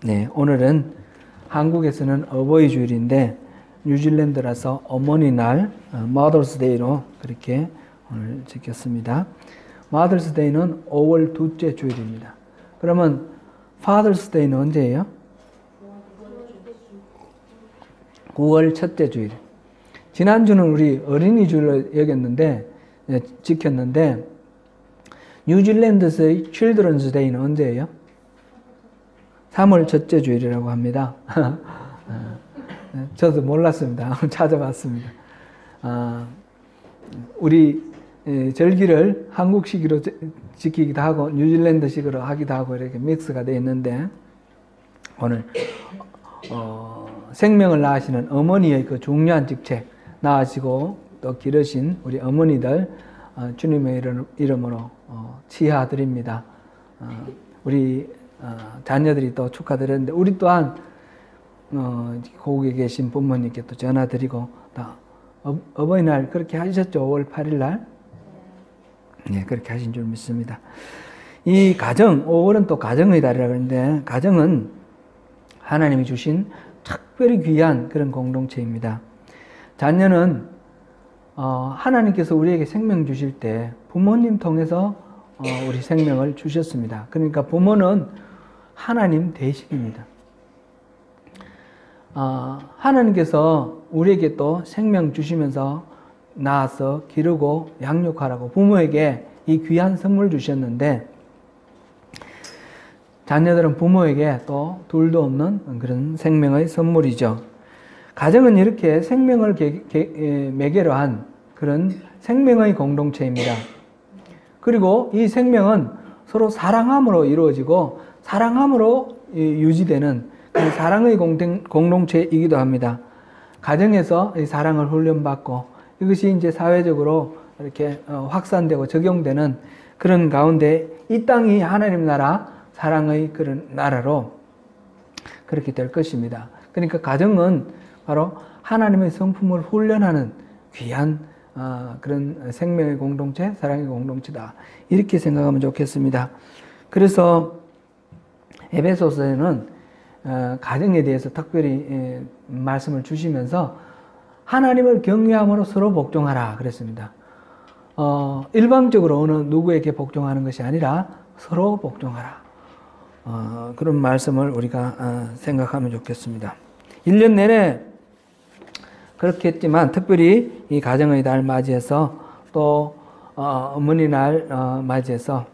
네, 오늘은 한국에서는 어버이 주일인데 뉴질랜드라서 어머니 날, Mother's Day로 그렇게 오늘 지켰습니다. Mother's Day는 5월 둘째 주일입니다. 그러면 Father's Day는 언제예요? 9월 첫째 주일. 지난주는 우리 어린이 주일로 여겼는데, 지켰는데, 뉴질랜드에서의 Children's Day는 언제예요? 3월 첫째 주일이라고 합니다. 저도 몰랐습니다. 찾아봤습니다. 우리 절기를 한국식으로 지키기도 하고 뉴질랜드식으로 하기도 하고 이렇게 믹스가 되어 있는데, 오늘 생명을 낳으시는 어머니의 그 중요한 직책, 낳으시고 또 기르신 우리 어머니들 주님의 이름으로 치하드립니다. 우리 자녀들이 또 축하드렸는데, 우리 또한 고국에 계신 부모님께 또 전화드리고, 어버이날 그렇게 하셨죠? 5월 8일 날? 네, 그렇게 하신 줄 믿습니다. 이 가정, 5월은 또 가정의 달이라고 하는데, 가정은 하나님이 주신 특별히 귀한 그런 공동체입니다. 자녀는 하나님께서 우리에게 생명 주실 때 부모님 통해서 우리 생명을 주셨습니다. 그러니까 부모는 하나님 대식입니다. 하나님께서 우리에게 또 생명 주시면서 낳아서 기르고 양육하라고 부모에게 이 귀한 선물 주셨는데, 자녀들은 부모에게 또 둘도 없는 그런 생명의 선물이죠. 가정은 이렇게 생명을 매개로 한 그런 생명의 공동체입니다. 그리고 이 생명은 서로 사랑함으로 이루어지고 사랑함으로 유지되는 그 사랑의 공동체이기도 합니다. 가정에서 이 사랑을 훈련받고 이것이 이제 사회적으로 이렇게 확산되고 적용되는 그런 가운데 이 땅이 하나님 나라, 사랑의 그런 나라로 그렇게 될 것입니다. 그러니까 가정은 바로 하나님의 성품을 훈련하는 귀한 그런 생명의 공동체, 사랑의 공동체다. 이렇게 생각하면 좋겠습니다. 그래서 에베소서에는 가정에 대해서 특별히 말씀을 주시면서 하나님을 경외함으로 서로 복종하라 그랬습니다. 일방적으로 어느 누구에게 복종하는 것이 아니라 서로 복종하라. 그런 말씀을 우리가 생각하면 좋겠습니다. 1년 내내 그렇게 했지만 특별히 이 가정의 날 맞이해서 또 어머니 날 맞이해서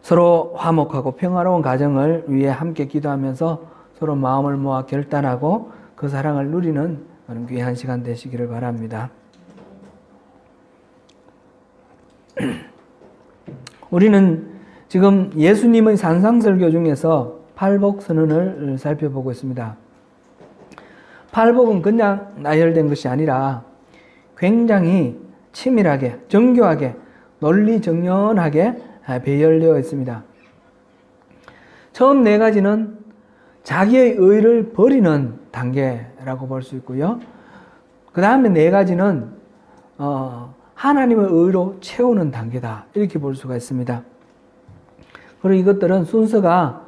서로 화목하고 평화로운 가정을 위해 함께 기도하면서 서로 마음을 모아 결단하고 그 사랑을 누리는 그런 귀한 시간 되시기를 바랍니다. 우리는 지금 예수님의 산상설교 중에서 팔복선언을 살펴보고 있습니다. 팔복은 그냥 나열된 것이 아니라 굉장히 치밀하게, 정교하게, 논리정연하게 배열되어 있습니다. 처음 네 가지는 자기의 의를 버리는 단계라고 볼 수 있고요. 그 다음에 네 가지는 하나님의 의로 채우는 단계다. 이렇게 볼 수가 있습니다. 그리고 이것들은 순서가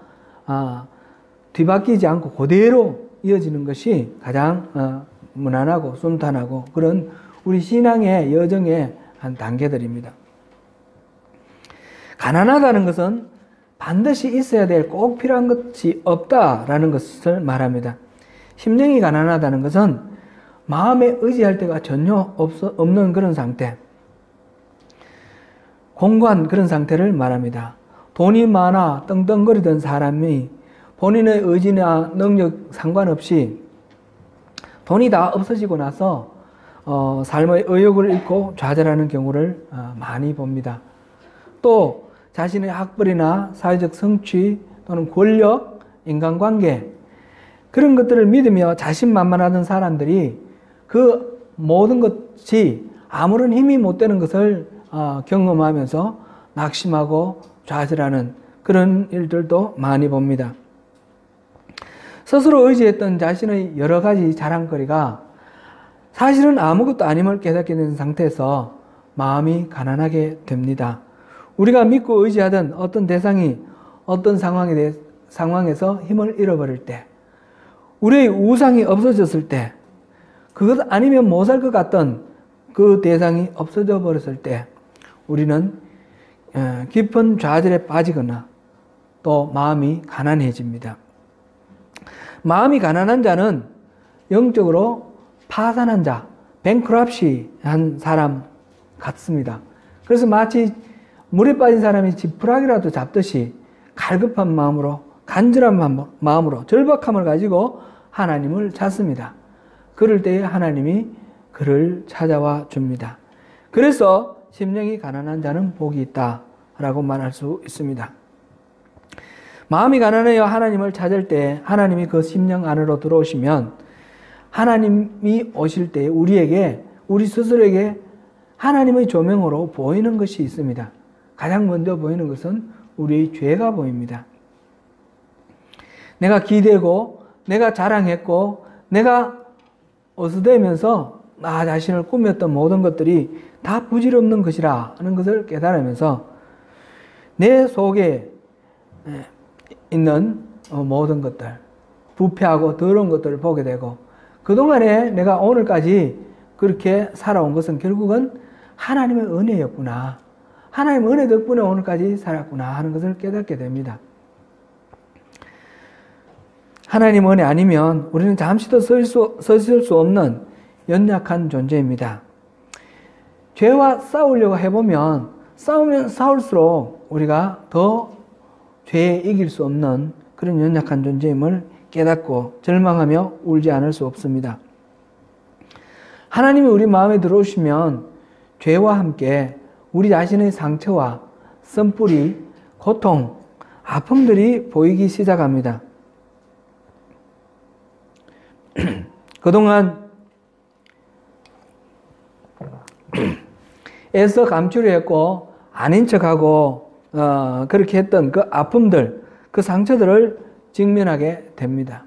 뒤바뀌지 않고 그대로 이어지는 것이 가장 무난하고 순탄하고 그런 우리 신앙의 여정의 한 단계들입니다. 가난하다는 것은 반드시 있어야 될 꼭 필요한 것이 없다라는 것을 말합니다. 심령이 가난하다는 것은 마음에 의지할 데가 전혀 없는 그런 상태, 공고한 그런 상태를 말합니다. 돈이 많아 떵떵거리던 사람이 본인의 의지나 능력 상관없이 돈이 다 없어지고 나서 삶의 의욕을 잃고 좌절하는 경우를 많이 봅니다. 또 자신의 학벌이나 사회적 성취 또는 권력, 인간관계 그런 것들을 믿으며 자신만만하던 사람들이 그 모든 것이 아무런 힘이 못 되는 것을 경험하면서 낙심하고 좌절하는 그런 일들도 많이 봅니다. 스스로 의지했던 자신의 여러 가지 자랑거리가 사실은 아무것도 아님을 깨닫게 된 상태에서 마음이 가난하게 됩니다. 우리가 믿고 의지하던 어떤 대상이 어떤 상황에 상황에서 힘을 잃어버릴 때, 우리의 우상이 없어졌을 때, 그것 아니면 못 살 것 같던 그 대상이 없어져 버렸을 때 우리는 깊은 좌절에 빠지거나 또 마음이 가난해집니다. 마음이 가난한 자는 영적으로 파산한 자, 뱅크럽시한 사람 같습니다. 그래서 마치 물에 빠진 사람이 지푸라기라도 잡듯이 갈급한 마음으로, 간절한 마음으로 절박함을 가지고 하나님을 찾습니다. 그럴 때에 하나님이 그를 찾아와 줍니다. 그래서 심령이 가난한 자는 복이 있다라고 말할 수 있습니다. 마음이 가난하여 하나님을 찾을 때 하나님이 그 심령 안으로 들어오시면 하나님이 오실 때 우리에게, 우리 스스로에게 하나님의 조명으로 보이는 것이 있습니다. 가장 먼저 보이는 것은 우리의 죄가 보입니다. 내가 기대고 내가 자랑했고 내가 어수되면서 나 자신을 꾸몄던 모든 것들이 다 부질없는 것이라는 것을 깨달으면서 내 속에 있는 모든 것들, 부패하고 더러운 것들을 보게 되고 그동안에 내가 오늘까지 그렇게 살아온 것은 결국은 하나님의 은혜였구나. 하나님의 은혜 덕분에 오늘까지 살았구나 하는 것을 깨닫게 됩니다. 하나님 은혜 아니면 우리는 잠시도 서실 수 없는 연약한 존재입니다. 죄와 싸우려고 해보면 싸우면 싸울수록 우리가 더 죄에 이길 수 없는 그런 연약한 존재임을 깨닫고 절망하며 울지 않을 수 없습니다. 하나님이 우리 마음에 들어오시면 죄와 함께 우리 자신의 상처와 쓴뿌리, 고통, 아픔들이 보이기 시작합니다. 그동안 애써 감추려 했고 아닌 척하고 그렇게 했던 그 아픔들, 그 상처들을 직면하게 됩니다.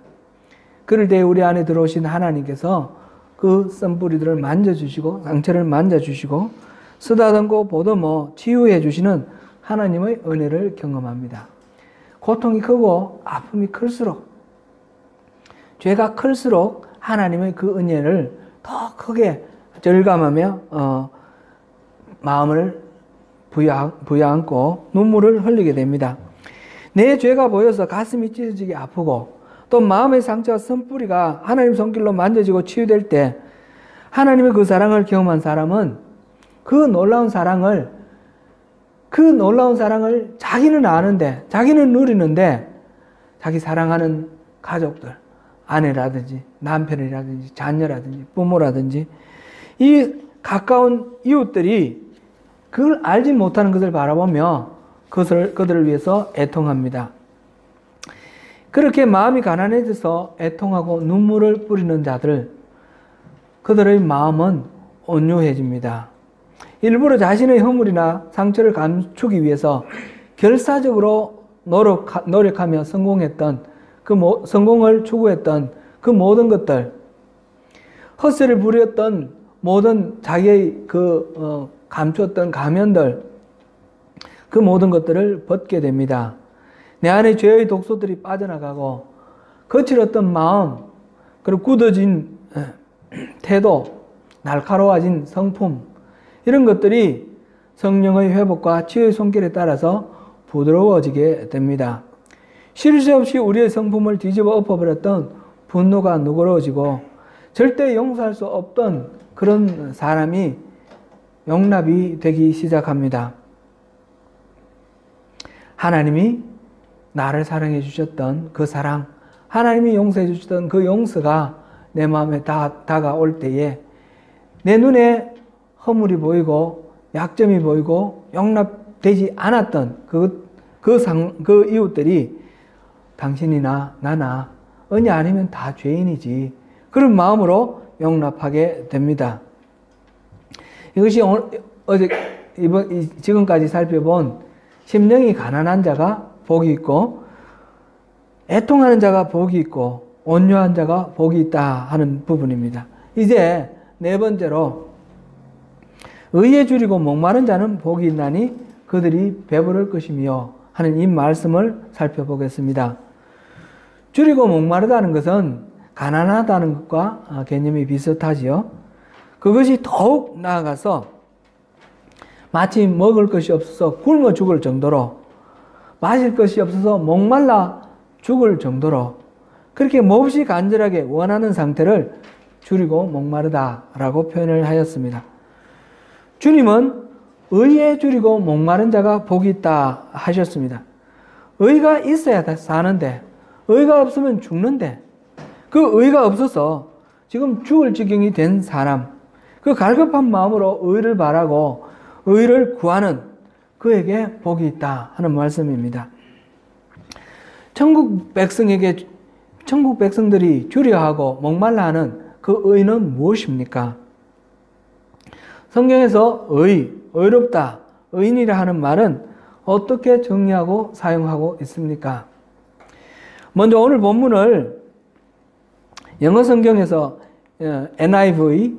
그럴 때 우리 안에 들어오신 하나님께서 그 쓴뿌리들을 만져주시고 상처를 만져주시고 쓰다듬고 보듬어 치유해 주시는 하나님의 은혜를 경험합니다. 고통이 크고 아픔이 클수록, 죄가 클수록 하나님의 그 은혜를 더 크게 절감하며 마음을 부여안고 눈물을 흘리게 됩니다. 내 죄가 보여서 가슴이 찢어지게 아프고 또 마음의 상처와 쓴뿌리가 하나님 손길로 만져지고 치유될 때 하나님의 그 사랑을 경험한 사람은 그 놀라운 사랑을 자기는 아는데, 자기는 누리는데 자기 사랑하는 가족들, 아내라든지 남편이라든지 자녀라든지 부모라든지 이 가까운 이웃들이 그걸 알지 못하는 것을 바라보며 그들을 위해서 애통합니다. 그렇게 마음이 가난해져서 애통하고 눈물을 뿌리는 자들, 그들의 마음은 온유해집니다. 일부러 자신의 허물이나 상처를 감추기 위해서 결사적으로 노력하며 성공했던 성공을 추구했던 그 모든 것들, 헛세를 부렸던 모든 자기의 감추었던 가면들, 그 모든 것들을 벗게 됩니다. 내 안에 죄의 독소들이 빠져나가고 거칠었던 마음, 그리고 굳어진 태도, 날카로워진 성품, 이런 것들이 성령의 회복과 치유의 손길에 따라서 부드러워지게 됩니다. 쉴 새 없이 우리의 성품을 뒤집어 엎어버렸던 분노가 누그러워지고 절대 용서할 수 없던 그런 사람이 용납이 되기 시작합니다. 하나님이 나를 사랑해 주셨던 그 사랑, 하나님이 용서해 주셨던 그 용서가 내 마음에 다가올 때에 내 눈에 허물이 보이고 약점이 보이고 용납되지 않았던 그 이웃들이 당신이나 나나 은혜 아니면 다 죄인이지, 그런 마음으로 용납하게 됩니다. 이것이 지금까지 살펴본 심령이 가난한 자가 복이 있고 애통하는 자가 복이 있고 온유한 자가 복이 있다 하는 부분입니다. 이제 네 번째로 의에 줄이고 목마른 자는 복이 있나니 그들이 배부를 것이며 하는 이 말씀을 살펴보겠습니다. 줄이고 목마르다는 것은 가난하다는 것과 개념이 비슷하지요. 그것이 더욱 나아가서 마치 먹을 것이 없어서 굶어 죽을 정도로, 마실 것이 없어서 목말라 죽을 정도로 그렇게 몹시 간절하게 원하는 상태를 줄이고 목마르다라고 표현을 하였습니다. 주님은 의에 줄이고 목마른 자가 복이 있다 하셨습니다. 의가 있어야 사는데, 의가 없으면 죽는데, 그 의가 없어서 지금 죽을 지경이 된 사람, 그 갈급한 마음으로 의를 바라고 의를 구하는 그에게 복이 있다 하는 말씀입니다. 천국 백성들이 주려하고 목말라 하는 그 의는 무엇입니까? 성경에서 의롭다, 의인이라 하는 말은 어떻게 정의하고 사용하고 있습니까? 먼저 오늘 본문을 영어 성경에서 NIV,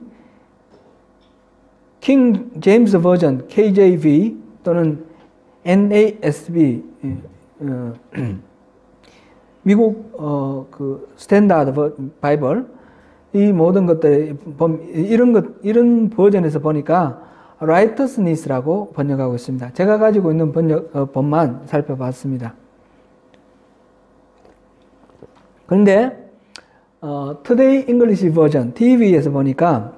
King James Version, KJV 또는 NASB, 미국 그 스탠다드 바이블, 이 모든 것들 이런 버전에서 보니까 righteousness라고 번역하고 있습니다. 제가 가지고 있는 번만 살펴봤습니다. 그런데 Today English Version, TV에서 보니까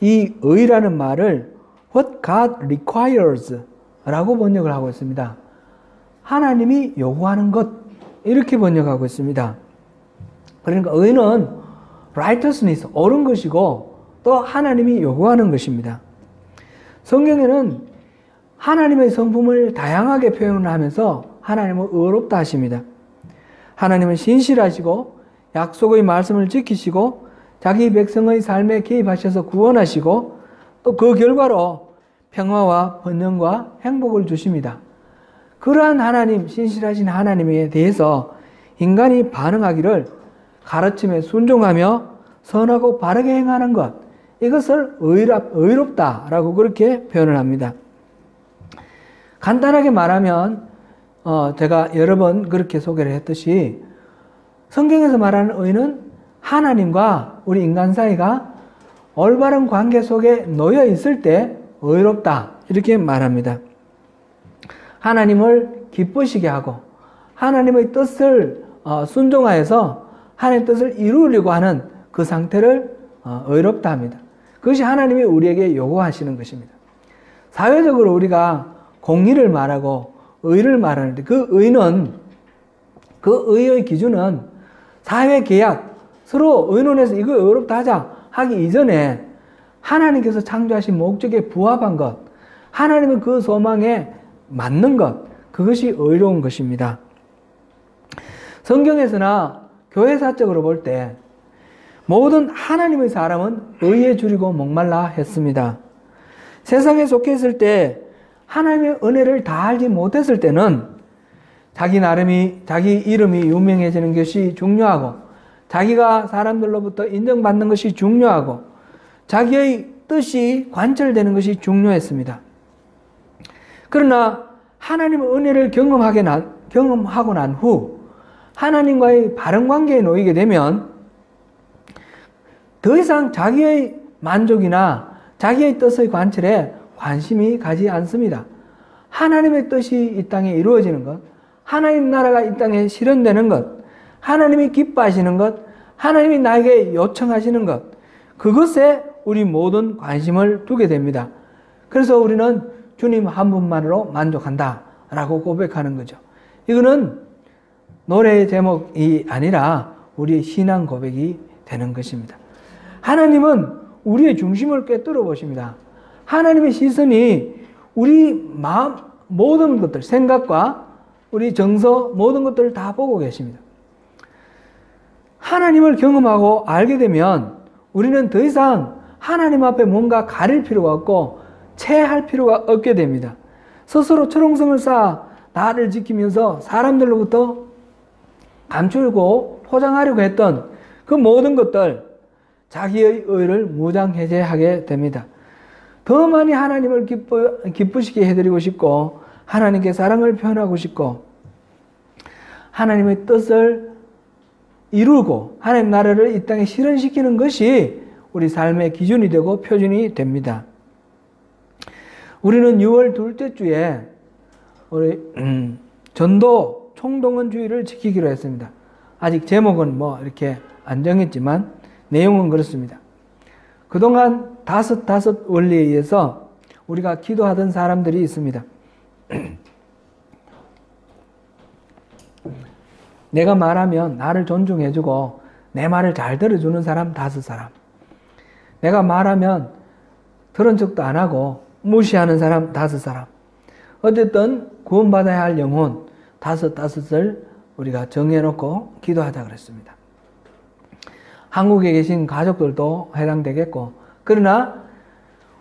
이 의라는 말을 What God requires 라고 번역을 하고 있습니다. 하나님이 요구하는 것, 이렇게 번역하고 있습니다. 그러니까 의는 righteousness, 옳은 것이고 또 하나님이 요구하는 것입니다. 성경에는 하나님의 성품을 다양하게 표현을 하면서 하나님은 의롭다 하십니다. 하나님은 신실하시고 약속의 말씀을 지키시고 자기 백성의 삶에 개입하셔서 구원하시고 또 그 결과로 평화와 번영과 행복을 주십니다. 그러한 하나님, 신실하신 하나님에 대해서 인간이 반응하기를 가르침에 순종하며 선하고 바르게 행하는 것, 이것을 의롭다라고 그렇게 표현을 합니다. 간단하게 말하면 제가 여러 번 그렇게 소개를 했듯이 성경에서 말하는 의는 하나님과 우리 인간 사이가 올바른 관계 속에 놓여 있을 때 의롭다, 이렇게 말합니다. 하나님을 기쁘시게 하고 하나님의 뜻을 순종하여서 하나님의 뜻을 이루려고 하는 그 상태를 의롭다 합니다. 그것이 하나님이 우리에게 요구하시는 것입니다. 사회적으로 우리가 공의를 말하고 의를 말하는데 그 의는, 그 의의 기준은 사회계약, 서로 의논해서 이거 의롭다 하자 하기 이전에 하나님께서 창조하신 목적에 부합한 것, 하나님의 그 소망에 맞는 것, 그것이 의로운 것입니다. 성경에서나 교회사적으로 볼 때 모든 하나님의 사람은 의에 줄이고 목말라 했습니다. 세상에 속해 있을 때 하나님의 은혜를 다 알지 못했을 때는 자기 이름이 유명해지는 것이 중요하고 자기가 사람들로부터 인정받는 것이 중요하고 자기의 뜻이 관철되는 것이 중요했습니다. 그러나 하나님의 은혜를 경험하고 난 후 하나님과의 바른 관계에 놓이게 되면 더 이상 자기의 만족이나 자기의 뜻의 관철에 관심이 가지 않습니다. 하나님의 뜻이 이 땅에 이루어지는 것, 하나님 나라가 이 땅에 실현되는 것, 하나님이 기뻐하시는 것, 하나님이 나에게 요청하시는 것, 그것에 우리 모든 관심을 두게 됩니다. 그래서 우리는 주님 한 분만으로 만족한다 라고 고백하는 거죠. 이거는 노래의 제목이 아니라 우리의 신앙 고백이 되는 것입니다. 하나님은 우리의 중심을 꿰뚫어 보십니다. 하나님의 시선이 우리 마음 모든 것들, 생각과 우리 정서 모든 것들을 다 보고 계십니다. 하나님을 경험하고 알게 되면 우리는 더 이상 하나님 앞에 뭔가 가릴 필요가 없고 체할 필요가 없게 됩니다. 스스로 철옹성을 쌓아 나를 지키면서 사람들로부터 감추고 포장하려고 했던 그 모든 것들, 자기의 의를 무장해제하게 됩니다. 더 많이 하나님을 기쁘시게 해드리고 싶고 하나님께 사랑을 표현하고 싶고 하나님의 뜻을 이루고 하나님 나라를 이 땅에 실현시키는 것이 우리 삶의 기준이 되고 표준이 됩니다. 우리는 6월 둘째 주에 우리 전도 총동원주의를 지키기로 했습니다. 아직 제목은 뭐 이렇게 안 정했지만 내용은 그렇습니다. 그동안 다섯 원리에 의해서 우리가 기도하던 사람들이 있습니다. 내가 말하면 나를 존중해주고 내 말을 잘 들어주는 사람 5사람. 내가 말하면 들은 척도 안 하고 무시하는 사람 5사람. 어쨌든 구원받아야 할 영혼 5을 우리가 정해놓고 기도하자 그랬습니다. 한국에 계신 가족들도 해당되겠고, 그러나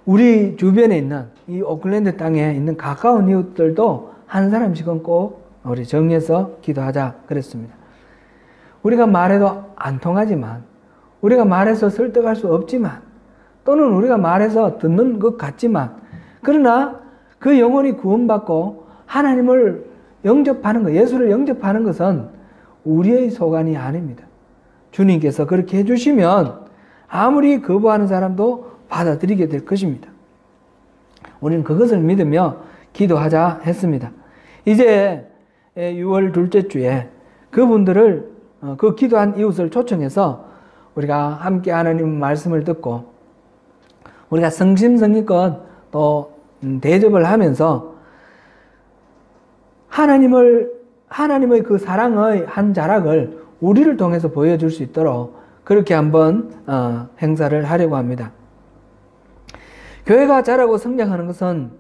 우리 주변에 있는 이 오클랜드 땅에 있는 가까운 이웃들도 한 사람씩은 꼭 우리 정해서 기도하자 그랬습니다. 우리가 말해도 안 통하지만, 우리가 말해서 설득할 수 없지만, 또는 우리가 말해서 듣는 것 같지만, 그러나 그 영혼이 구원받고 하나님을 영접하는 것, 예수를 영접하는 것은 우리의 소관이 아닙니다. 주님께서 그렇게 해주시면 아무리 거부하는 사람도 받아들이게 될 것입니다. 우리는 그것을 믿으며 기도하자 했습니다. 이제 6월 둘째 주에 그분들을, 그 기도한 이웃을 초청해서 우리가 함께 하나님 말씀을 듣고 우리가 성심성의껏 또 대접을 하면서 하나님의 그 사랑의 한 자락을 우리를 통해서 보여줄 수 있도록 그렇게 한번 행사를 하려고 합니다. 교회가 자라고 성장하는 것은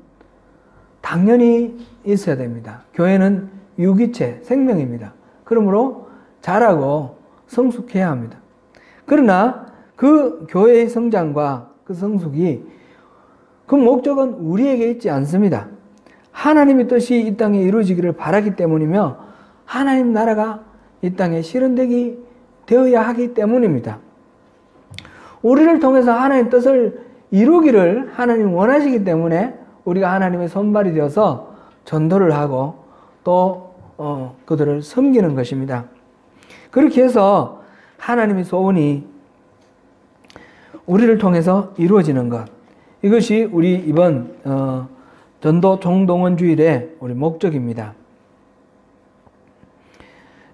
당연히 있어야 됩니다. 교회는 유기체, 생명입니다. 그러므로 자라고 성숙해야 합니다. 그러나 그 교회의 성장과 그 성숙이 그 목적은 우리에게 있지 않습니다. 하나님의 뜻이 이 땅에 이루어지기를 바라기 때문이며 하나님 나라가 이 땅에 실현되기 되어야 하기 때문입니다. 우리를 통해서 하나님의 뜻을 이루기를 하나님 원하시기 때문에 우리가 하나님의 손발이 되어서 전도를 하고 또 그들을 섬기는 것입니다. 그렇게 해서 하나님의 소원이 우리를 통해서 이루어지는 것, 이것이 우리 이번 전도 총동원 주일의 우리 목적입니다.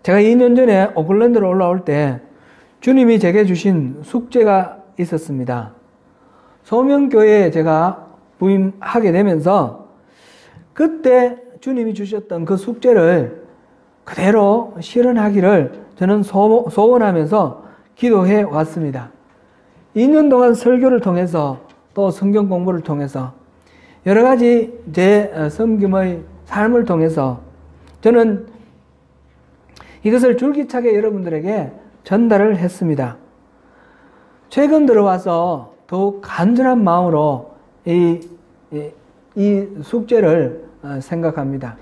제가 2년 전에 오클랜드로 올라올 때 주님이 제게 주신 숙제가 있었습니다. 소명교회에 제가 부임하게 되면서 그때 주님이 주셨던 그 숙제를 그대로 실현하기를 저는 소원하면서 기도해 왔습니다. 2년 동안 설교를 통해서 또 성경 공부를 통해서 여러 가지 제 섬김의 삶을 통해서 저는 이것을 줄기차게 여러분들에게 전달을 했습니다. 최근 들어와서 더욱 간절한 마음으로 이 숙제를 생각합니다.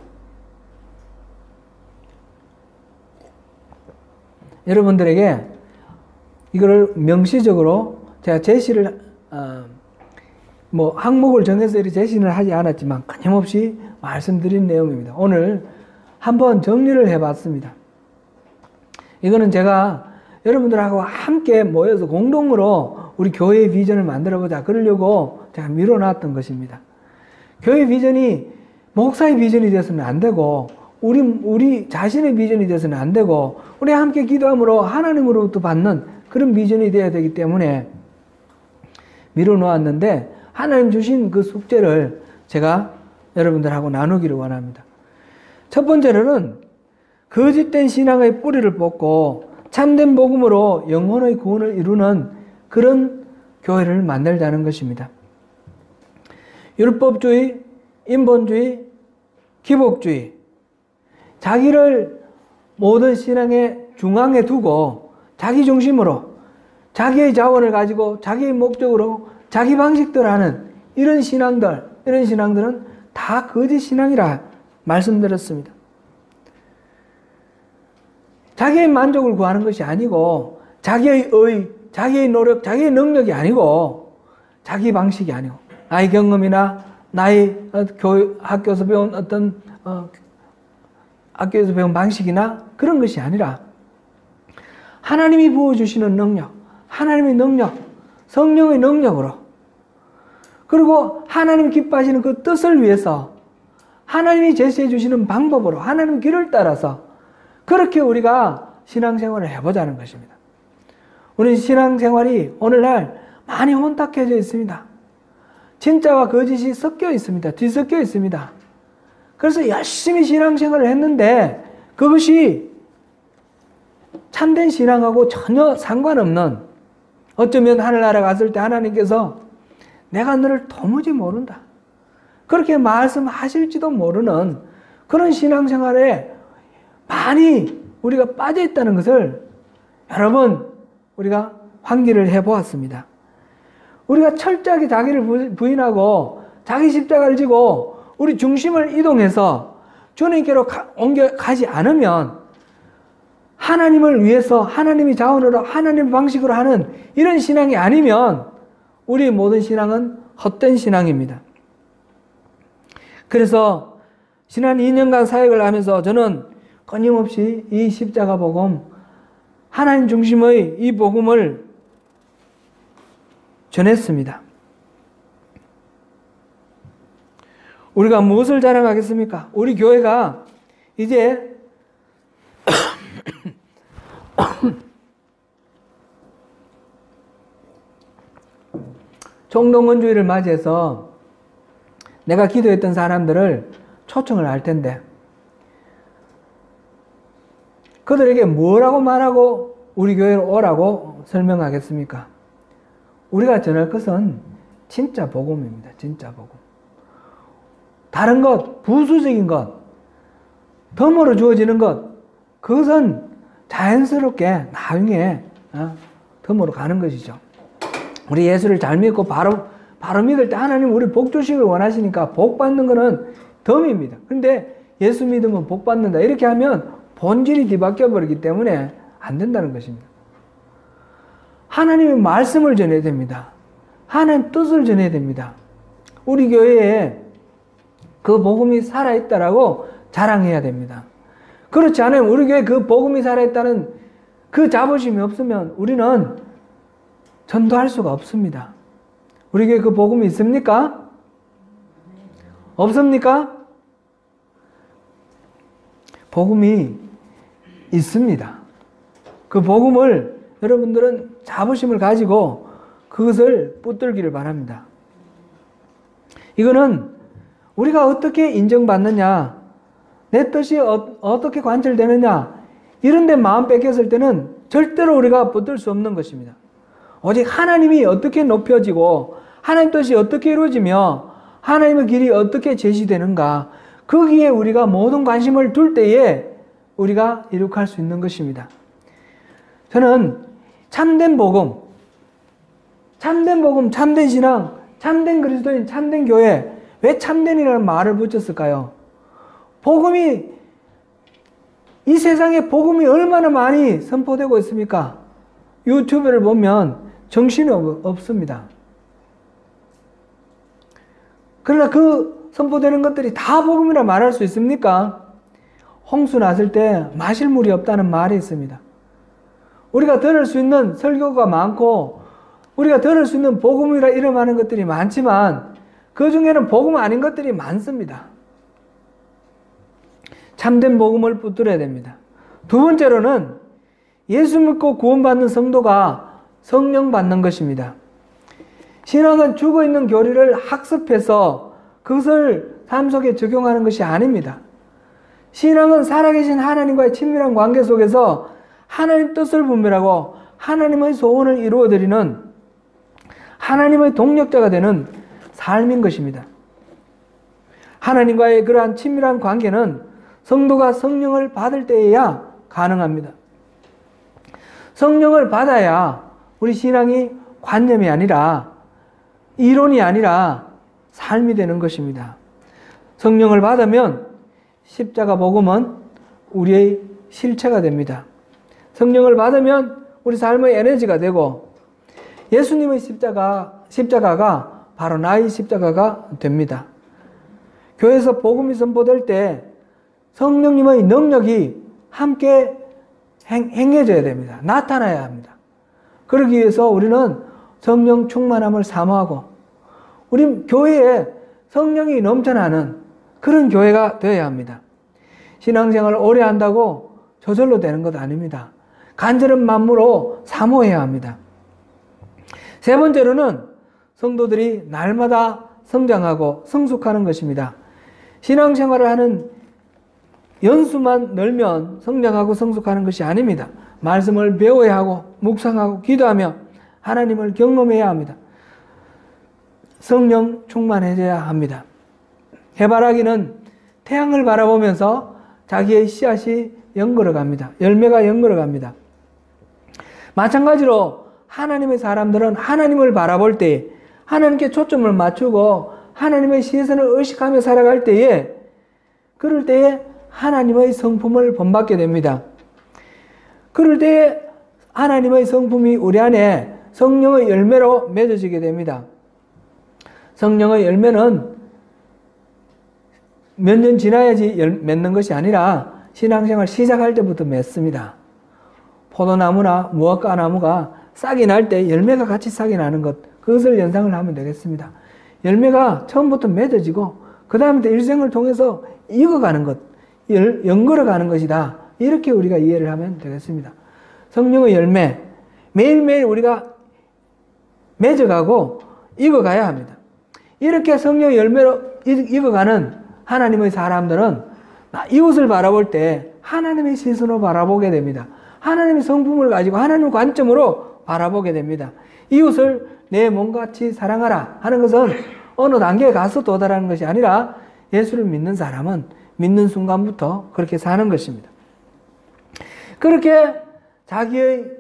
여러분들에게 이거를 명시적으로 제가 제시를 항목을 정해서 이렇게 제시는 하지 않았지만 끊임없이 말씀드린 내용입니다. 오늘 한번 정리를 해봤습니다. 이거는 제가 여러분들하고 함께 모여서 공동으로 우리 교회의 비전을 만들어보자 그러려고 제가 미뤄놨던 것입니다. 교회 비전이 목사의 비전이 되어서는 안 되고 우리 자신의 비전이 되어서는 안 되고 우리 함께 기도함으로 하나님으로부터 받는 그런 비전이 되어야 되기 때문에 미뤄놓았는데 하나님 주신 그 숙제를 제가 여러분들하고 나누기를 원합니다. 첫 번째로는 거짓된 신앙의 뿌리를 뽑고 참된 복음으로 영혼의 구원을 이루는 그런 교회를 만들자는 것입니다. 율법주의, 인본주의, 기복주의, 자기를 모든 신앙의 중앙에 두고 자기 중심으로 자기의 자원을 가지고 자기의 목적으로 자기 방식대로 하는 이런 신앙들은 다 거짓 신앙이라 말씀드렸습니다. 자기의 만족을 구하는 것이 아니고 자기의 자기의 노력, 자기의 능력이 아니고 자기 방식이 아니고 나의 경험이나 나의 학교에서 배운 어떤 학교에서 배운 방식이나 그런 것이 아니라 하나님이 부어주시는 능력, 하나님의 능력, 성령의 능력으로, 그리고 하나님 기뻐하시는 그 뜻을 위해서 하나님이 제시해 주시는 방법으로 하나님 길을 따라서 그렇게 우리가 신앙생활을 해보자는 것입니다. 우리 신앙생활이 오늘날 많이 혼탁해져 있습니다. 진짜와 거짓이 섞여 있습니다. 뒤섞여 있습니다. 그래서 열심히 신앙생활을 했는데 그것이 참된 신앙하고 전혀 상관없는, 어쩌면 하늘나라 갔을 때 하나님께서 내가 너를 도무지 모른다, 그렇게 말씀하실지도 모르는 그런 신앙생활에 많이 우리가 빠져 있다는 것을 여러분 우리가 환기를 해보았습니다. 우리가 철저하게 자기를 부인하고 자기 십자가를 지고 우리 중심을 이동해서 주님께로 옮겨가지 않으면, 하나님을 위해서 하나님의 자원으로 하나님의 방식으로 하는 이런 신앙이 아니면 우리 모든 신앙은 헛된 신앙입니다. 그래서 지난 2년간 사역을 하면서 저는 끊임없이 이 십자가 복음, 하나님 중심의 이 복음을 전했습니다. 우리가 무엇을 자랑하겠습니까? 우리 교회가 이제 총동원주의를 맞이해서 내가 기도했던 사람들을 초청을 할 텐데, 그들에게 뭐라고 말하고 우리 교회로 오라고 설명하겠습니까? 우리가 전할 것은 진짜 복음입니다. 진짜 복음. 다른 것, 부수적인 것, 덤으로 주어지는 것, 그것은 자연스럽게 나중에 덤으로 가는 것이죠. 우리 예수를 잘 믿고 바로 믿을 때 하나님 우리 복 주시길 원하시니까 복 받는 것은 덤입니다. 그런데 예수 믿으면 복 받는다, 이렇게 하면 본질이 뒤바뀌어 버리기 때문에 안 된다는 것입니다. 하나님의 말씀을 전해야 됩니다. 하나님 뜻을 전해야 됩니다. 우리 교회에 그 복음이 살아있다라고 자랑해야 됩니다. 그렇지 않으면 우리 교회에 그 복음이 살아있다는 그 자부심이 없으면 우리는 전도할 수가 없습니다. 우리 교회에 그 복음이 있습니까? 없습니까? 복음이 있습니다. 그 복음을 여러분들은 자부심을 가지고 그것을 붙들기를 바랍니다. 이거는 우리가 어떻게 인정받느냐, 내 뜻이 어떻게 관철되느냐, 이런 데 마음 뺏겼을 때는 절대로 우리가 붙들 수 없는 것입니다. 오직 하나님이 어떻게 높여지고 하나님 뜻이 어떻게 이루어지며 하나님의 길이 어떻게 제시되는가, 거기에 우리가 모든 관심을 둘 때에 우리가 이룩할 수 있는 것입니다. 저는 참된 복음, 참된 신앙, 참된 그리스도인, 참된 교회, 왜 참된이라는 말을 붙였을까요? 복음이, 이 세상에 복음이 얼마나 많이 선포되고 있습니까? 유튜브를 보면 정신이 없습니다. 그러나 그 선포되는 것들이 다 복음이라 말할 수 있습니까? 홍수 났을 때 마실 물이 없다는 말이 있습니다. 우리가 들을 수 있는 설교가 많고 우리가 들을 수 있는 복음이라 이름하는 것들이 많지만 그 중에는 복음 아닌 것들이 많습니다. 참된 복음을 붙들어야 됩니다. 두 번째로는 예수 믿고 구원받는 성도가 성령 받는 것입니다. 신앙은 죽어있는 교리를 학습해서 그것을 삶 속에 적용하는 것이 아닙니다. 신앙은 살아계신 하나님과의 친밀한 관계 속에서 하나님 뜻을 분별하고 하나님의 소원을 이루어드리는 하나님의 동력자가 되는 삶인 것입니다. 하나님과의 그러한 친밀한 관계는 성도가 성령을 받을 때에야 가능합니다. 성령을 받아야 우리 신앙이 관념이 아니라 이론이 아니라 삶이 되는 것입니다. 성령을 받으면 십자가 복음은 우리의 실체가 됩니다. 성령을 받으면 우리 삶의 에너지가 되고 예수님의 십자가가 바로 나의 십자가가 됩니다. 교회에서 복음이 선포될 때 성령님의 능력이 함께 행해져야 됩니다. 나타나야 합니다. 그러기 위해서 우리는 성령 충만함을 사모하고 우리 교회에 성령이 넘쳐나는 그런 교회가 되어야 합니다. 신앙생활을 오래 한다고 저절로 되는 것 아닙니다. 간절한 마음으로 사모해야 합니다. 세 번째로는 성도들이 날마다 성장하고 성숙하는 것입니다. 신앙생활을 하는 연수만 늘면 성장하고 성숙하는 것이 아닙니다. 말씀을 배워야 하고 묵상하고 기도하며 하나님을 경험해야 합니다. 성령 충만해져야 합니다. 해바라기는 태양을 바라보면서 자기의 씨앗이 연걸어갑니다. 열매가 연걸어갑니다. 마찬가지로 하나님의 사람들은 하나님을 바라볼 때 하나님께 초점을 맞추고 하나님의 시선을 의식하며 살아갈 때에 그럴 때에 하나님의 성품을 본받게 됩니다. 그럴 때에 하나님의 성품이 우리 안에 성령의 열매로 맺어지게 됩니다. 성령의 열매는 몇 년 지나야지 맺는 것이 아니라 신앙생활 시작할 때부터 맺습니다. 포도나무나 무화과 나무가 싹이 날 때 열매가 같이 싹이 나는 것, 그것을 연상을 하면 되겠습니다. 열매가 처음부터 맺어지고 그 다음부터 일생을 통해서 익어가는 것, 연걸어가는 것이다. 이렇게 우리가 이해를 하면 되겠습니다. 성령의 열매, 매일매일 우리가 맺어가고 익어가야 합니다. 이렇게 성령의 열매로 익어가는 하나님의 사람들은 이웃을 바라볼 때 하나님의 시선으로 바라보게 됩니다. 하나님의 성품을 가지고 하나님의 관점으로 바라보게 됩니다. 이웃을 내 몸같이 사랑하라 하는 것은 어느 단계에 가서 도달하는 것이 아니라 예수를 믿는 사람은 믿는 순간부터 그렇게 사는 것입니다. 그렇게 자기의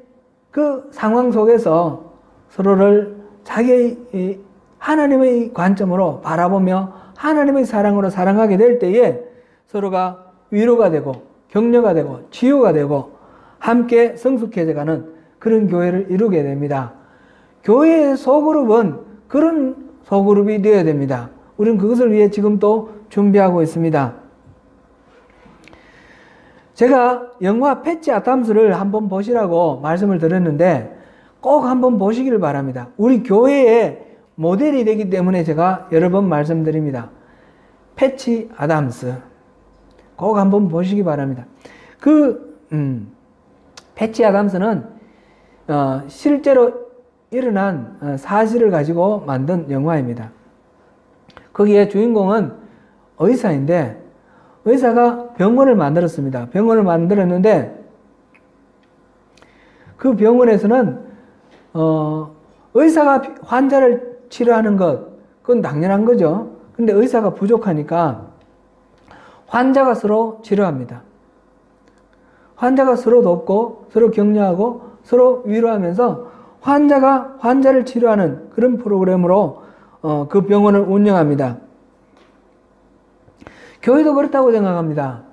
그 상황 속에서 서로를 자기의 하나님의 관점으로 바라보며 하나님의 사랑으로 사랑하게 될 때에 서로가 위로가 되고 격려가 되고 치유가 되고 함께 성숙해져가는 그런 교회를 이루게 됩니다. 교회의 소그룹은 그런 소그룹이 되어야 됩니다. 우리는 그것을 위해 지금 또 준비하고 있습니다. 제가 영화 패치 아담스를 한번 보시라고 말씀을 드렸는데 꼭 한번 보시기를 바랍니다. 우리 교회의 모델이 되기 때문에 제가 여러 번 말씀드립니다. 패치 아담스 꼭 한번 보시기 바랍니다. 패치 아담스는 실제로 일어난 사실을 가지고 만든 영화입니다. 거기에 주인공은 의사인데 의사가 병원을 만들었습니다. 병원을 만들었는데 그 병원에서는 의사가 환자를 치료하는 것 그건 당연한 거죠. 근데 의사가 부족하니까 환자가 서로 치료합니다. 환자가 서로 돕고 서로 격려하고 서로 위로하면서 환자가 환자를 치료하는 그런 프로그램으로 그 병원을 운영합니다. 교회도 그렇다고 생각합니다.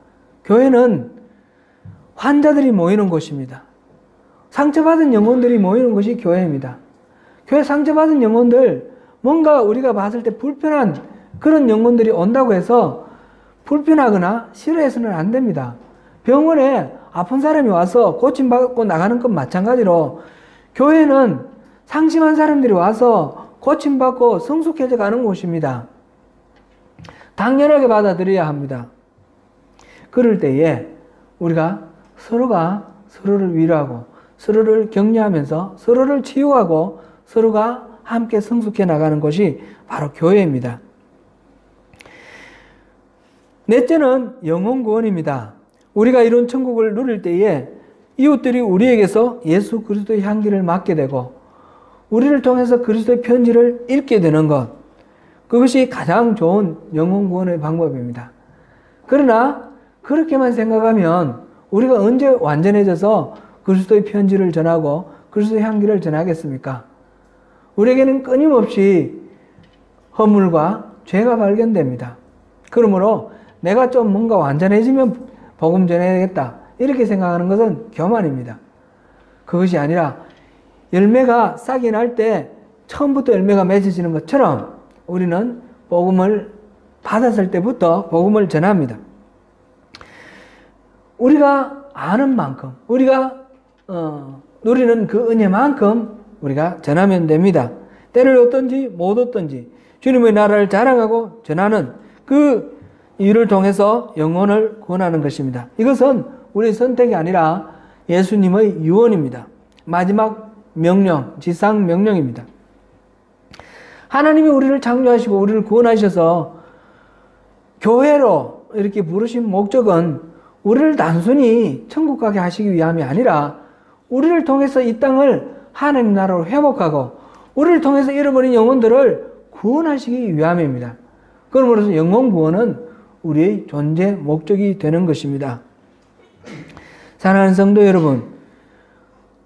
교회는 환자들이 모이는 곳입니다. 상처받은 영혼들이 모이는 곳이 교회입니다. 교회 상처받은 영혼들, 뭔가 우리가 봤을 때 불편한 그런 영혼들이 온다고 해서 불편하거나 싫어해서는 안 됩니다. 병원에 아픈 사람이 와서 고침받고 나가는 건 마찬가지로 교회는 상심한 사람들이 와서 고침받고 성숙해져 가는 곳입니다. 당연하게 받아들여야 합니다. 그럴 때에 우리가 서로가 서로를 위로하고 서로를 격려하면서 서로를 치유하고 서로가 함께 성숙해 나가는 것이 바로 교회입니다. 넷째는 영혼 구원입니다. 우리가 이룬 천국을 누릴 때에 이웃들이 우리에게서 예수 그리스도의 향기를 맡게 되고 우리를 통해서 그리스도의 편지를 읽게 되는 것, 그것이 가장 좋은 영혼 구원의 방법입니다. 그러나 그렇게만 생각하면 우리가 언제 완전해져서 그리스도의 편지를 전하고 그리스도의 향기를 전하겠습니까? 우리에게는 끊임없이 허물과 죄가 발견됩니다. 그러므로 내가 좀 뭔가 완전해지면 복음 전해야겠다 이렇게 생각하는 것은 교만입니다. 그것이 아니라 열매가 싹이 날 때 처음부터 열매가 맺어지는 것처럼 우리는 복음을 받았을 때부터 복음을 전합니다. 우리가 아는 만큼, 우리가 누리는 그 은혜만큼 우리가 전하면 됩니다. 때를 얻든지 못 얻든지 주님의 나라를 자랑하고 전하는 그 일을 통해서 영혼을 구원하는 것입니다. 이것은 우리의 선택이 아니라 예수님의 유언입니다. 마지막 명령, 지상 명령입니다. 하나님이 우리를 창조하시고 우리를 구원하셔서 교회로 이렇게 부르신 목적은 우리를 단순히 천국 가게 하시기 위함이 아니라 우리를 통해서 이 땅을 하나님 나라로 회복하고 우리를 통해서 잃어버린 영혼들을 구원하시기 위함입니다. 그러므로서 영혼 구원은 우리의 존재 목적이 되는 것입니다. 사랑하는 성도 여러분,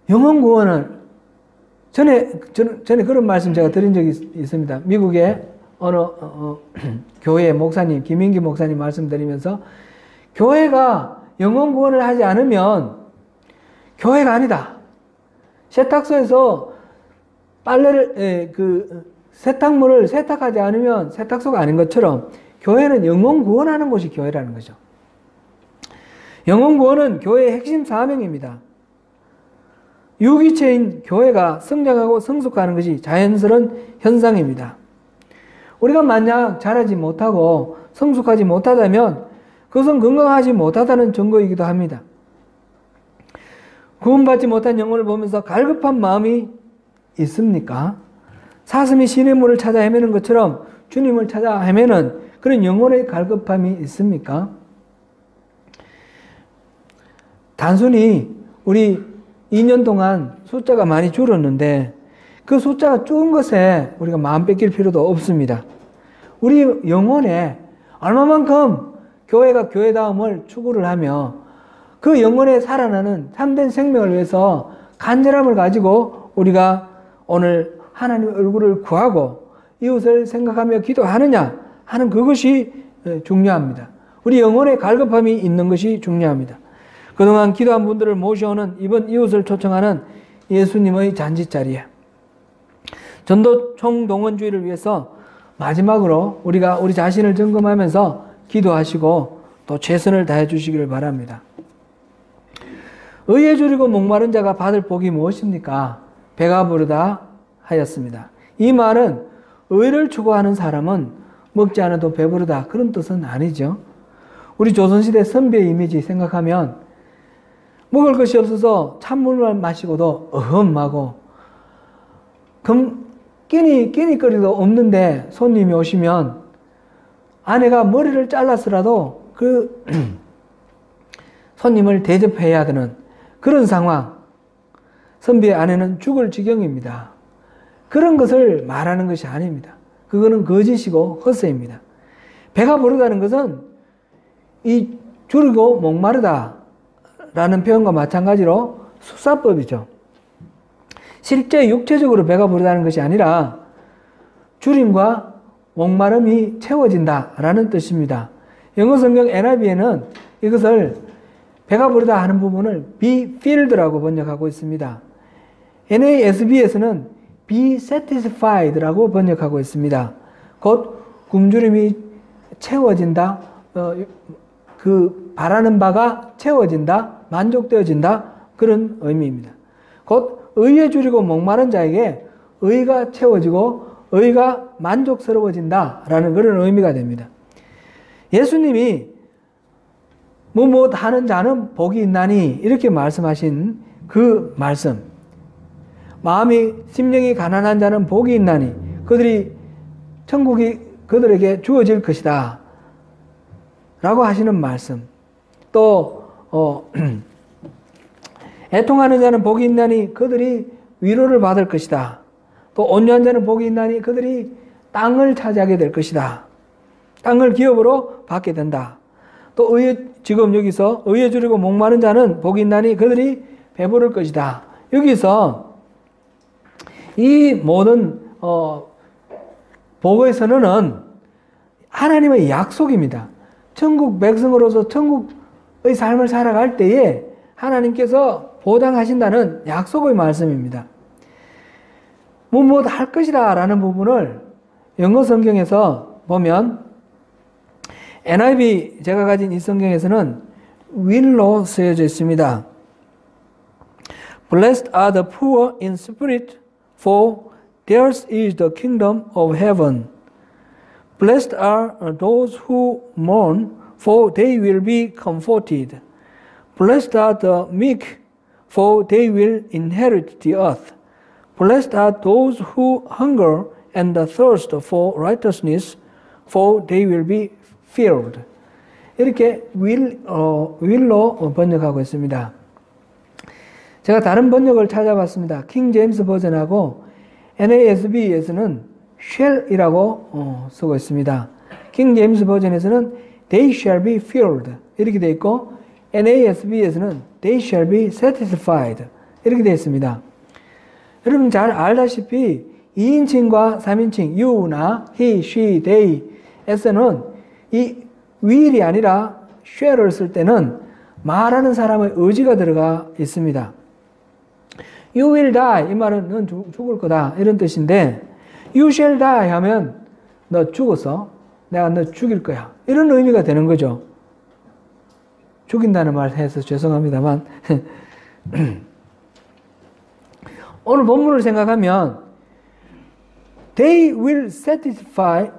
영혼 구원은 전에 그런 말씀 제가 드린 적이 있습니다. 미국의 어느 교회 목사님, 김인기 목사님 말씀드리면서 교회가 영혼 구원을 하지 않으면 교회가 아니다. 세탁소에서 세탁물을 세탁하지 않으면 세탁소가 아닌 것처럼 교회는 영혼 구원하는 곳이 교회라는 거죠. 영혼 구원은 교회의 핵심 사명입니다. 유기체인 교회가 성장하고 성숙하는 것이 자연스러운 현상입니다. 우리가 만약 자라지 못하고 성숙하지 못하다면 그것은 건강하지 못하다는 증거이기도 합니다. 구원받지 못한 영혼을 보면서 갈급한 마음이 있습니까? 사슴이 시냇물을 찾아 헤매는 것처럼 주님을 찾아 헤매는 그런 영혼의 갈급함이 있습니까? 단순히 우리 2년 동안 숫자가 많이 줄었는데 그 숫자가 줄은 것에 우리가 마음 뺏길 필요도 없습니다. 우리 영혼에 얼마만큼 교회가 교회다움을 추구를 하며 그 영혼에 살아나는 참된 생명을 위해서 간절함을 가지고 우리가 오늘 하나님의 얼굴을 구하고 이웃을 생각하며 기도하느냐 하는 그것이 중요합니다. 우리 영혼에 갈급함이 있는 것이 중요합니다. 그동안 기도한 분들을 모셔오는 이번 이웃을 초청하는 예수님의 잔치자리에 전도 총동원주의를 위해서 마지막으로 우리가 우리 자신을 점검하면서 기도하시고 또 최선을 다해 주시기를 바랍니다. 의에 줄이고 목마른 자가 받을 복이 무엇입니까? 배가 부르다 하였습니다. 이 말은 의를 추구하는 사람은 먹지 않아도 배부르다 그런 뜻은 아니죠. 우리 조선시대 선비의 이미지 생각하면 먹을 것이 없어서 찬물만 마시고도 어흠하고 끼니거리도 없는데 손님이 오시면 아내가 머리를 잘라서라도 그 손님을 대접해야 되는 그런 상황. 선비의 아내는 죽을 지경입니다. 그런 것을 말하는 것이 아닙니다. 그거는 거짓이고 헛소입니다. 배가 부르다는 것은 이 줄이고 목마르다 라는 표현과 마찬가지로 수사법이죠. 실제 육체적으로 배가 부르다는 것이 아니라 줄임과 목마름이 채워진다라는 뜻입니다. 영어 성경 NIV에는 이것을 배가 부르다 하는 부분을 be filled라고 번역하고 있습니다. NASB에서는 be satisfied라고 번역하고 있습니다. 곧 굶주림이 채워진다, 그 바라는 바가 채워진다, 만족되어진다 그런 의미입니다. 곧 의에 줄이고 목마른 자에게 의가 채워지고 의가 만족스러워진다라는 그런 의미가 됩니다. 예수님이 무엇 하는 자는 복이 있나니 이렇게 말씀하신 그 말씀, 마음이 심령이 가난한 자는 복이 있나니 천국이 그들에게 주어질 것이다 라고 하시는 말씀, 또 애통하는 자는 복이 있나니 그들이 위로를 받을 것이다. 또 온유한 자는 복이 있나니 그들이 땅을 차지하게 될 것이다. 땅을 기업으로 받게 된다. 또 지금 여기서 의에 줄이고 목마른 자는 복이 있나니 그들이 배부를 것이다. 여기서 이 모든 복의 선언은 하나님의 약속입니다. 천국 백성으로서 천국의 삶을 살아갈 때에 하나님께서 보장하신다는 약속의 말씀입니다. 무엇 할 것이다 라는 부분을 영어 성경에서 보면 NIV 제가 가진 이 성경에서는 will로 쓰여져 있습니다. Blessed are the poor in spirit, for theirs is the kingdom of heaven. Blessed are those who mourn, for they will be comforted. Blessed are the meek, for they will inherit the earth. Blessed are those who hunger and thirst for righteousness, for they will be filled. 이렇게 will로 번역하고 있습니다. 제가 다른 번역을 찾아봤습니다. 킹 제임스 버전하고 NASB에서는 shall이라고 쓰고 있습니다. 킹 제임스 버전에서는 they shall be filled 이렇게 되어 있고 NASB에서는 they shall be satisfied 이렇게 되어 있습니다. 여러분 잘 알다시피 2인칭과 3인칭 you나 he, she, they에서는 이 will이 아니라 shall을 쓸 때는 말하는 사람의 의지가 들어가 있습니다. You will die 이 말은 넌 죽을 거다 이런 뜻인데 You shall die 하면 너 죽었어 내가 너 죽일 거야 이런 의미가 되는 거죠. 죽인다는 말 해서 죄송합니다만 오늘 본문을 생각하면 They will satisfy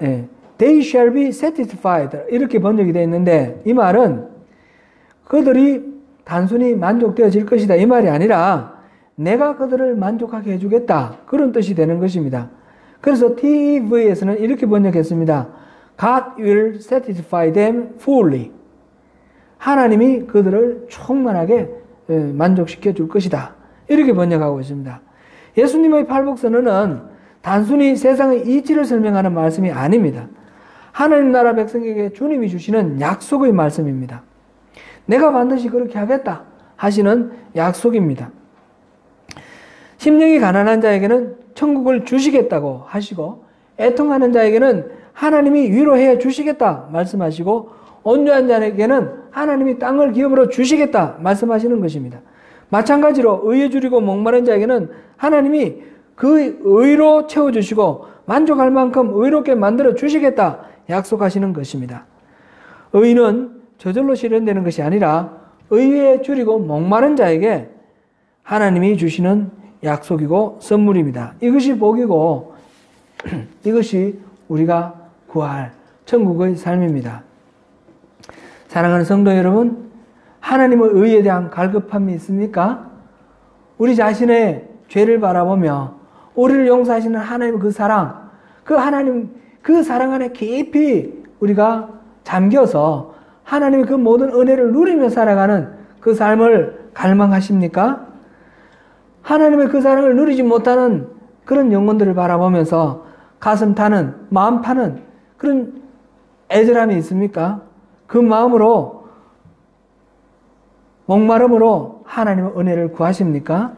They shall be satisfied 이렇게 번역이 되어 있는데 이 말은 그들이 단순히 만족되어질 것이다 이 말이 아니라 내가 그들을 만족하게 해주겠다 그런 뜻이 되는 것입니다. 그래서 TV에서는 이렇게 번역했습니다. God will satisfy them fully. 하나님이 그들을 충만하게 만족시켜 줄 것이다. 이렇게 번역하고 있습니다. 예수님의 팔복선언은 단순히 세상의 이치를 설명하는 말씀이 아닙니다. 하나님 나라 백성에게 주님이 주시는 약속의 말씀입니다. 내가 반드시 그렇게 하겠다 하시는 약속입니다. 심령이 가난한 자에게는 천국을 주시겠다고 하시고 애통하는 자에게는 하나님이 위로해 주시겠다 말씀하시고 온유한 자에게는 하나님이 땅을 기업으로 주시겠다 말씀하시는 것입니다. 마찬가지로 의에 줄이고 목마른 자에게는 하나님이 그 의로 채워주시고 만족할 만큼 의롭게 만들어 주시겠다 약속하시는 것입니다. 의는 저절로 실현되는 것이 아니라 의에 줄이고 목마른 자에게 하나님이 주시는 약속이고 선물입니다. 이것이 복이고 이것이 우리가 구할 천국의 삶입니다. 사랑하는 성도 여러분, 하나님의 의에 대한 갈급함이 있습니까? 우리 자신의 죄를 바라보며 우리를 용서하시는 하나님의 그 사랑, 그 하나님 그 사랑 안에 깊이 우리가 잠겨서 하나님의 그 모든 은혜를 누리며 살아가는 그 삶을 갈망하십니까? 하나님의 그 사랑을 누리지 못하는 그런 영혼들을 바라보면서 가슴 타는, 마음 타는 그런 애절함이 있습니까? 그 마음으로, 목마름으로 하나님의 은혜를 구하십니까?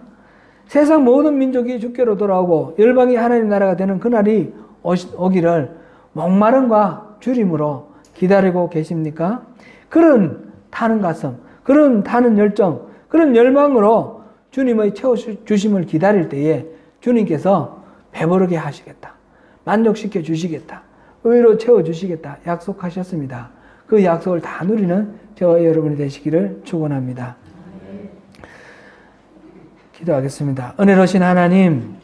세상 모든 민족이 주께로 돌아오고 열방이 하나님 나라가 되는 그날이 오기를 목마름과 주림으로 기다리고 계십니까? 그런 타는 가슴, 그런 타는 열정, 그런 열망으로 주님의 채워주심을 기다릴 때에 주님께서 배부르게 하시겠다. 만족시켜 주시겠다. 의로 채워주시겠다. 약속하셨습니다. 그 약속을 다 누리는 저와 여러분이 되시기를 축원합니다. 기도하겠습니다. 은혜로우신 하나님,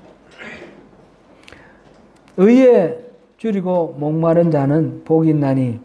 의에 줄이고 목마른 자는 복이 있나니